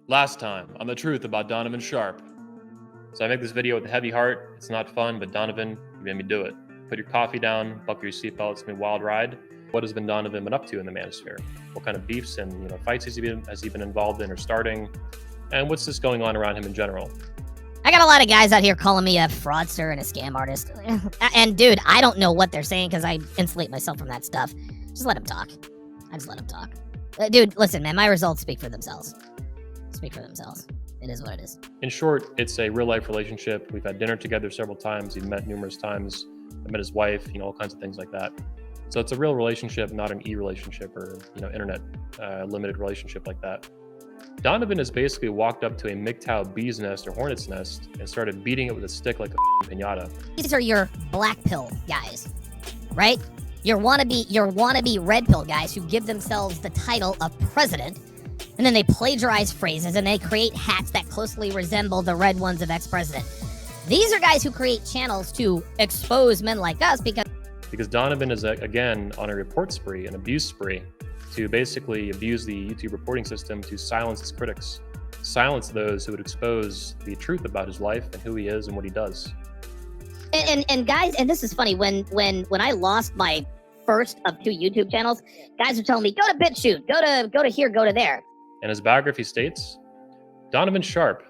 Last time on The Truth About Donovan Sharpe. So I make this video with a heavy heart. It's not fun, but Donovan, you made me do it. Put your coffee down, buckle your seatbelt. It's been a wild ride. What has Donovan been up to in the manosphere? What kind of beefs and fights has he been involved in or starting? And what's just going on around him in general? I got a lot of guys out here calling me a fraudster and a scam artist. And dude, I don't know what they're saying because I insulate myself from that stuff. Just let them talk. I just let them talk. Dude, listen, man, my results speak for themselves. It is what it is. In short, it's a real life relationship. We've had dinner together several times. We've met numerous times. I met his wife, all kinds of things like that. So it's a real relationship, not an e-relationship or, internet limited relationship like that. Donovan has basically walked up to a MGTOW bee's nest or hornet's nest and started beating it with a stick like a piñata. These are your black pill guys, right? Your wannabe red pill guys who give themselves the title of president, and then they plagiarize phrases and they create hats that closely resemble the red ones of ex-president. These are guys who create channels to expose men like us because Donovan is, again, on a report spree, an abuse spree, to basically abuse the YouTube reporting system to silence his critics, silence those who would expose the truth about his life and who he is and what he does. And guys, and this is funny, when I lost my first of 2 YouTube channels, guys are telling me, go to BitChute, go to here, go to there. And his biography states, Donovan Sharpe.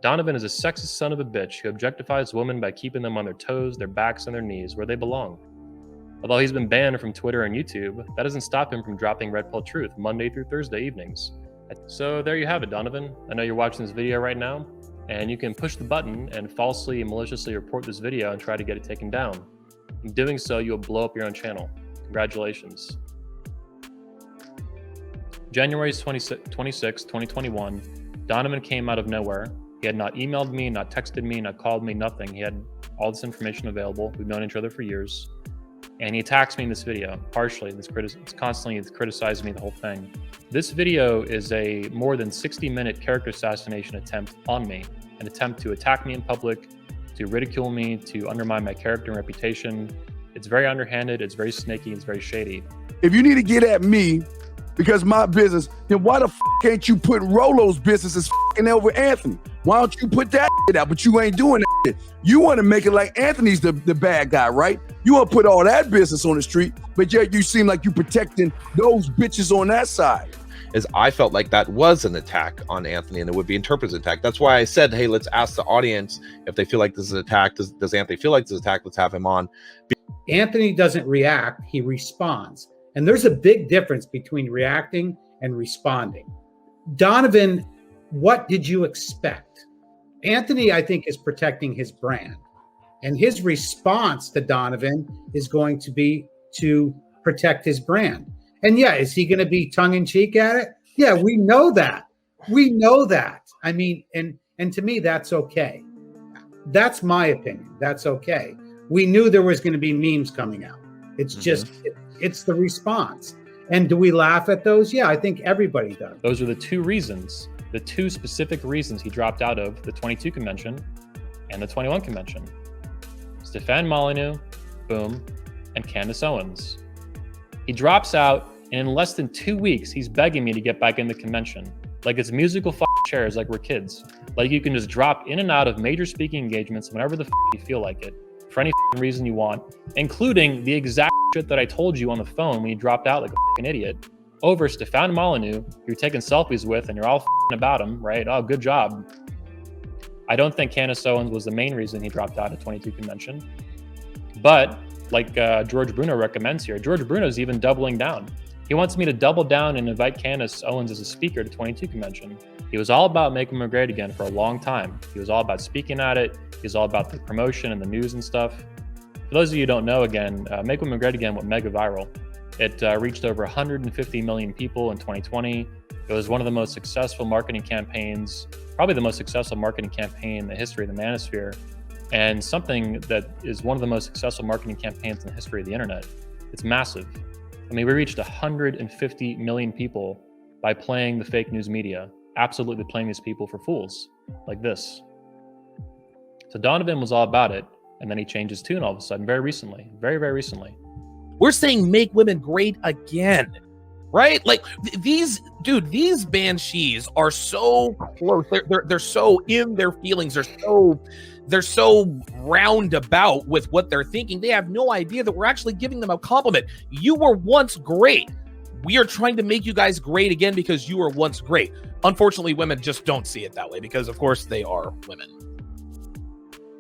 Donovan is a sexist son of a bitch who objectifies women by keeping them on their toes, their backs, and their knees where they belong. Although he's been banned from Twitter and YouTube, that doesn't stop him from dropping Red Pill Truth Monday through Thursday evenings. So there you have it, Donovan. I know you're watching this video right now, and you can push the button and falsely and maliciously report this video and try to get it taken down. In doing so, you'll blow up your own channel. Congratulations. January 26, 2021, Donovan came out of nowhere. He had not emailed me, not texted me, not called me, nothing. He had all this information available. We've known each other for years. And he attacks me in this video, harshly. It's constantly criticizing me the whole thing. This video is a more than 60-minute character assassination attempt on me, an attempt to attack me in public, to ridicule me, to undermine my character and reputation. It's very underhanded, it's very snaky, it's very shady. If you need to get at me because my business, then why the ain't you putting Rolo's business as over Anthony? Why don't you put that out? But you ain't doing that shit. You want to make it like Anthony's the bad guy, right? You want to put all that business on the street, but yet you seem like you protecting those bitches on that side. Is I felt like that was an attack on Anthony and it would be interpreted as an attack. That's why I said, hey, let's ask the audience if they feel like this is an attack. Does Anthony feel like this is an attack? Let's have him on. Anthony doesn't react, he responds. And there's a big difference between reacting and responding. Donovan, what did you expect? Anthony, I think, is protecting his brand. And his response to Donovan is going to be to protect his brand. And yeah, is he going to be tongue-in-cheek at it? Yeah, we know that. We know that. I mean, and to me, that's okay. That's my opinion. That's okay. We knew there was going to be memes coming out. It's just, it's the response. And do we laugh at those? Yeah, I think everybody does. Those are the 2 reasons, the 2 specific reasons he dropped out of the 22 convention and the 21 convention. Stefan Molyneux, boom, and Candace Owens. He drops out, and in less than 2 weeks, he's begging me to get back in the convention. Like it's musical chairs, like we're kids. Like you can just drop in and out of major speaking engagements whenever the you feel like it, for any reason you want, including the exact shit that I told you on the phone when you dropped out like an idiot over Stefan Molyneux, you're taking selfies with, and you're all about him, right? Oh, good job. I don't think Candace Owens was the main reason he dropped out at 22 convention. But like George Bruno recommends here, George Bruno's even doubling down. He wants me to double down and invite Candace Owens as a speaker to 22 convention. He was all about Make Women Great Again for a long time. He was all about speaking at it. He was all about the promotion and the news and stuff. For those of you who don't know, again, Make Women Great Again went mega viral. It reached over 150 million people in 2020. It was one of the most successful marketing campaigns, probably the most successful marketing campaign in the history of the manosphere, and something that is one of the most successful marketing campaigns in the history of the internet. It's massive. I mean, we reached 150 million people by playing the fake news media, absolutely playing these people for fools like this. So Donovan was all about it, and then he changed his tune all of a sudden, very recently, very, very recently. We're saying make women great again. right? Like these banshees are so close. They're so in their feelings. They're so roundabout with what they're thinking. They have no idea that we're actually giving them a compliment. You were once great. We are trying to make you guys great again because you were once great. Unfortunately, women just don't see it that way because, of course, they are women.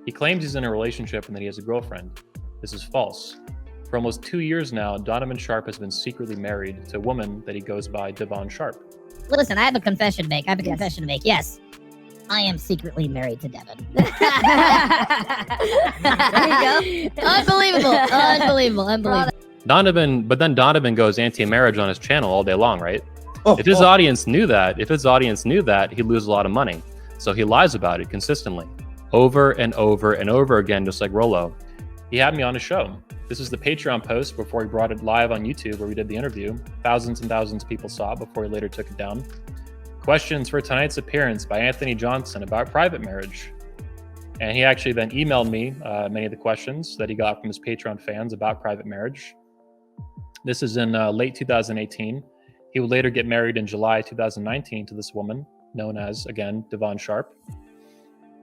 He claims he's in a relationship and that he has a girlfriend. This is false. For almost 2 years now, Donovan Sharpe has been secretly married to a woman that he goes by Devon Sharpe. Listen, I have a confession to make. Yes, I am secretly married to Devon. There you go. Unbelievable. Donovan goes anti-marriage on his channel all day long, right? If his audience knew that, he'd lose a lot of money. So he lies about it consistently, over and over and over again, just like Rollo. He had me on his show. This is the Patreon post before he brought it live on YouTube where we did the interview. Thousands and thousands of people saw it before he later took it down. Questions for tonight's appearance by Anthony Johnson about private marriage. And he actually then emailed me many of the questions that he got from his Patreon fans about private marriage. This is in late 2018. He would later get married in July 2019 to this woman known as, again, Devon Sharpe.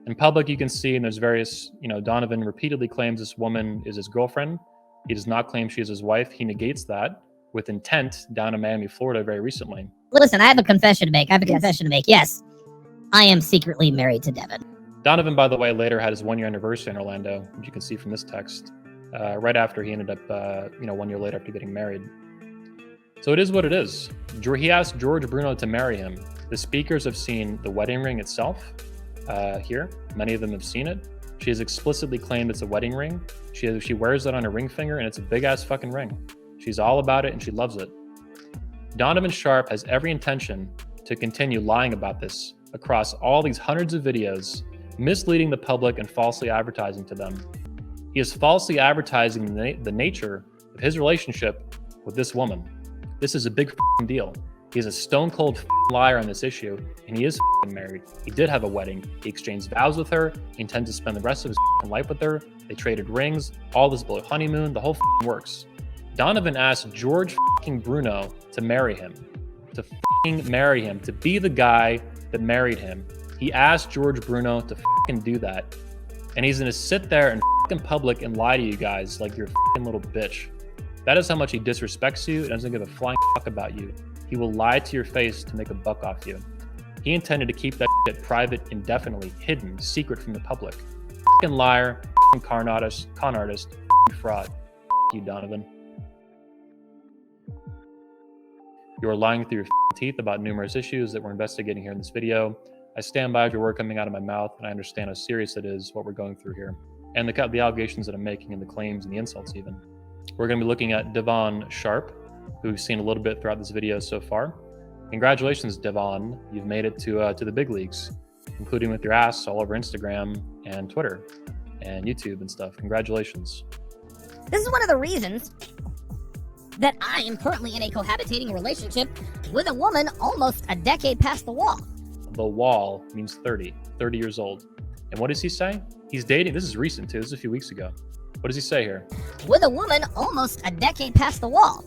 In public, you can see, and there's various, Donovan repeatedly claims this woman is his girlfriend. He does not claim she is his wife. He negates that with intent down in Miami, Florida very recently. Listen, I have a confession to make. Yes, I am secretly married to Devon. Donovan, by the way, later had his 1-year anniversary in Orlando, which you can see from this text, right after he ended up, 1 year later after getting married. So it is what it is. He asked George Bruno to marry him. The speakers have seen the wedding ring itself here. Many of them have seen it. She has explicitly claimed it's a wedding ring. She wears it on her ring finger, and it's a big-ass fucking ring. She's all about it, and she loves it. Donovan Sharpe has every intention to continue lying about this across all these hundreds of videos, misleading the public and falsely advertising to them. He is falsely advertising the nature of his relationship with this woman. This is a big deal. He is a stone-cold liar on this issue, and he is married. He did have a wedding. He exchanged vows with her. He intends to spend the rest of his life with her. They traded rings, all this honeymoon, the whole works. Donovan asked George Bruno to marry him, to be the guy that married him. He asked George Bruno to do that, and he's gonna sit there in public and lie to you guys like you're a little bitch. That is how much he disrespects you and doesn't give a flying fuck about you. He will lie to your face to make a buck off you. He intended to keep that shit private indefinitely, hidden, secret from the public. Liar, con artist, fraud. You, Donovan. You are lying through your teeth about numerous issues that we're investigating here in this video. I stand by every word coming out of my mouth, and I understand how serious it is, what we're going through here, and the allegations that I'm making, and the claims and the insults even. We're going to be looking at Devon Sharpe, who we've seen a little bit throughout this video so far. Congratulations, Devon. You've made it to the big leagues, including with your ass all over Instagram and Twitter and YouTube and stuff. Congratulations. This is one of the reasons that I am currently in a cohabitating relationship with a woman almost a decade past the wall. The wall means 30 years old. And what does he say? He's dating. This is recent too. This is a few weeks ago. What does he say here? With a woman almost a decade past the wall.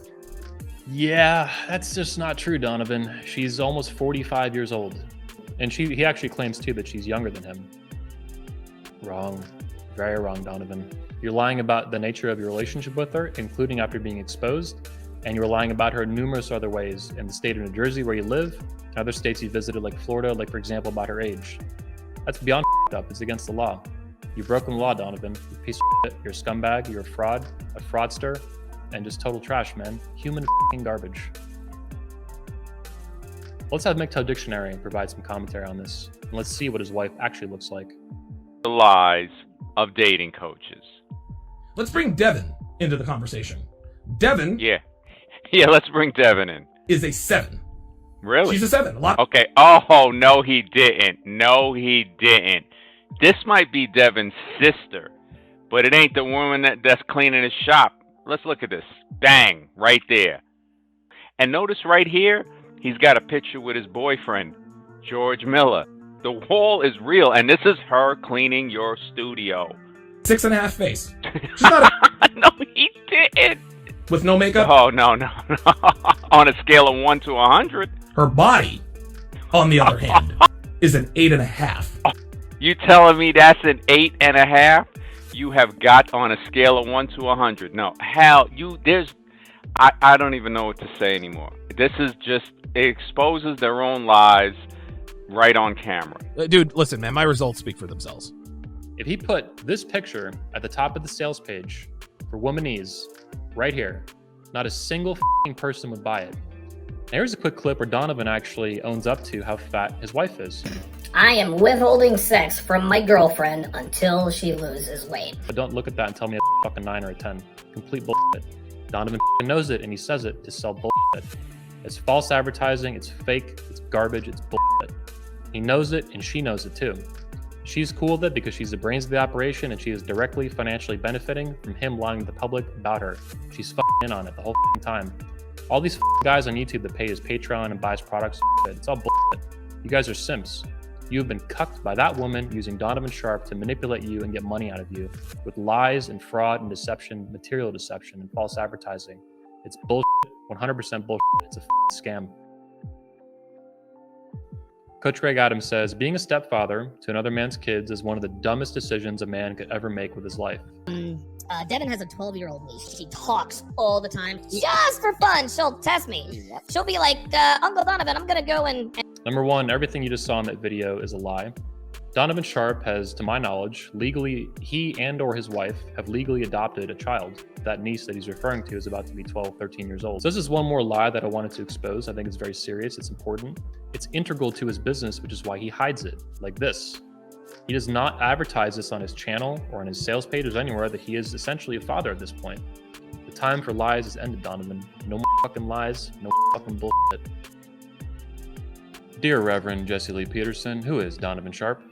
Yeah, that's just not true, Donovan. She's almost 45 years old. And he actually claims too that she's younger than him. Wrong. Very wrong, Donovan. You're lying about the nature of your relationship with her, including after being exposed. And you're lying about her in numerous other ways in the state of New Jersey where you live, and other states you visited like Florida, like for example, about her age. That's beyond up. It's against the law. You've broken the law, Donovan. You piece of shit. You're a scumbag. You're a fraud, a fraudster, and just total trash, man. Human garbage. Let's have MGTOW Dictionary provide some commentary on this. And let's see what his wife actually looks like. The lies of dating coaches. Let's bring Devon into the conversation. Devon Yeah, let's bring Devon in. is a 7. Really? She's a 7. A lot. Okay. Oh, no, he didn't. No, he didn't. This might be Devon's sister, but it ain't the woman that's cleaning his shop. Let's look at this. Bang, right there. And notice right here, he's got a picture with his boyfriend, George Miller. The wall is real, and this is her cleaning your studio. 6.5 face. She's not a No, he didn't. with no makeup. Oh, no. On a scale of 1 to 100. Her body, on the other hand, is an 8.5. You telling me that's an 8.5? You have got on a scale of 1 to 100. No, hell, I don't even know what to say anymore. This is just, it exposes their own lies right on camera. Dude, listen, man, my results speak for themselves. If he put this picture at the top of the sales page for Womanese, right here, not a single person would buy it. Now here's a quick clip where Donovan actually owns up to how fat his wife is. I am withholding sex from my girlfriend until she loses weight. But don't look at that and tell me a fucking 9 or a 10. Complete bullshit. Donovan knows it and he says it to sell bullshit. It's false advertising, it's fake, it's garbage, it's bullshit. He knows it and she knows it too. She's cool with it because she's the brains of the operation and she is directly financially benefiting from him lying to the public about her. She's in on it the whole time. All these guys on YouTube that pay his Patreon and buys products, it's all bullshit. You guys are simps. You have been cucked by that woman using Donovan Sharpe to manipulate you and get money out of you with lies and fraud and deception, material deception and false advertising. It's bullshit, 100% bullshit. It's a scam. Coach Greg Adams says, being a stepfather to another man's kids is one of the dumbest decisions a man could ever make with his life. Devin has a 12-year-old niece. She talks all the time. Just for fun, she'll test me. She'll be like, Uncle Donovan, I'm going to go and... Number one, everything you just saw in that video is a lie. Donovan Sharpe has, to my knowledge, legally, he and or his wife have legally adopted a child. That niece that he's referring to is about to be 12, 13 years old. So this is one more lie that I wanted to expose. I think it's very serious. It's important. It's integral to his business, which is why he hides it like this. He does not advertise this on his channel or on his sales pages anywhere that he is essentially a father at this point. The time for lies has ended, Donovan. No more fucking lies, no more fucking bullshit. Dear Reverend Jesse Lee Peterson, who is Donovan Sharpe?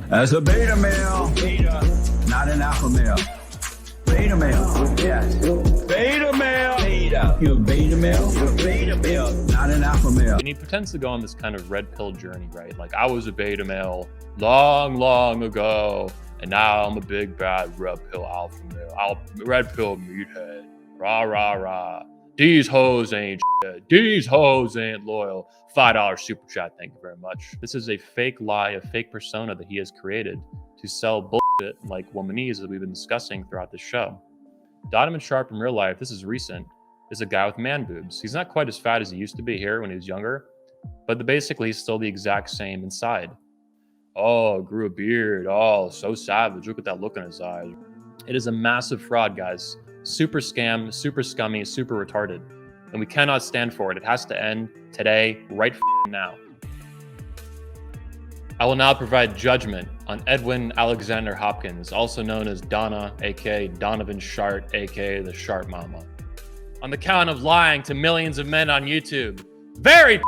As a beta male, not an alpha male. Beta male, yes. Beta male, beta. You a beta male? You're a beta male, not an alpha male. And he pretends to go on this kind of red pill journey, right? Like, I was a beta male long, long ago, and now I'm a big bad red pill alpha male. Red pill meathead. Rah, rah, rah. These hoes ain't shit. These hoes ain't loyal. $5 super chat, thank you very much. This is a fake lie, a fake persona that he has created to sell bullshit like Womanese that we've been discussing throughout the show. Donovan Sharpe in real life, this is recent, is a guy with man boobs. He's not quite as fat as he used to be here when he was younger, but basically he's still the exact same inside. Oh, grew a beard. Oh, so savage. Look at that look in his eyes. It is a massive fraud, guys. Super scam, super scummy, super retarded. And we cannot stand for it. It has to end today, right now. I will now provide judgment on Edwin Alexander Hopkins, also known as Donna, aka Donovan Sharpe, aka the Sharpe Mama. On the count of lying to millions of men on YouTube, very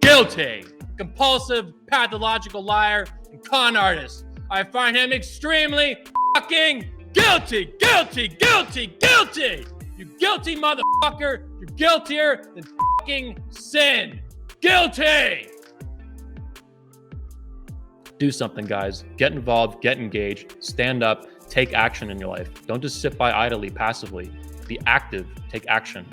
guilty, compulsive, pathological liar and con artist. I find him extremely guilty, guilty, guilty, guilty. You guilty motherfucker. You're guiltier than sin. Guilty. Do something, guys. Get involved, get engaged, stand up, take action in your life. Don't just sit by idly, passively. Be active, take action.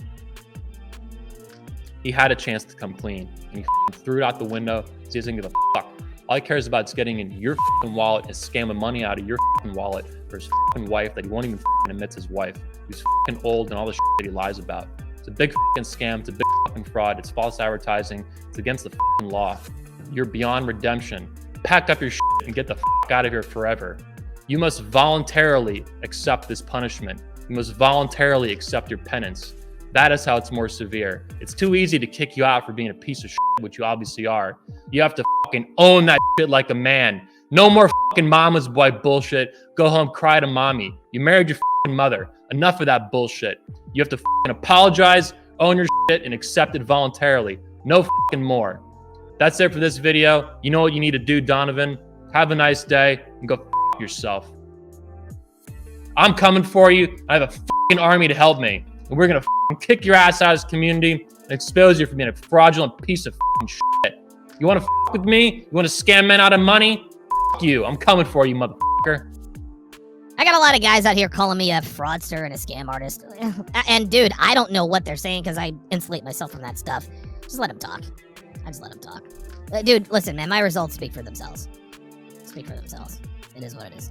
He had a chance to come clean, and he threw it out the window. He doesn't give a fuck. All he cares about is getting in your wallet and scamming money out of your wallet for his wife that he won't even admit his wife. He's old and all the that he lies about. It's a big scam. It's a big fraud. It's false advertising. It's against the law. You're beyond redemption. Pack up your and get the out of here forever. You must voluntarily accept this punishment. You must voluntarily accept your penance. That is how it's more severe. It's too easy to kick you out for being a piece of which you obviously are. You have to own that like a man. No more mama's boy bullshit. Go home, cry to mommy. You married your mother. Enough of that bullshit. You have to apologize, own your shit, and accept it voluntarily. No more. That's it for this video. You know what you need to do, Donovan. Have a nice day and go yourself. I'm coming for you. I have a army to help me. And we're going to kick your ass out of this community and expose you for being a fraudulent piece of shit. You want to with me? You want to scam men out of money? You. I'm coming for you, motherfucker. I got got a lot of guys out here calling me a fraudster and a scam artist. And dude, I don't know what they're saying because I insulate myself from that stuff. Just let them talk. I just let them talk. Dude, listen, man, my results speak for themselves. Speak for themselves. It is what it is.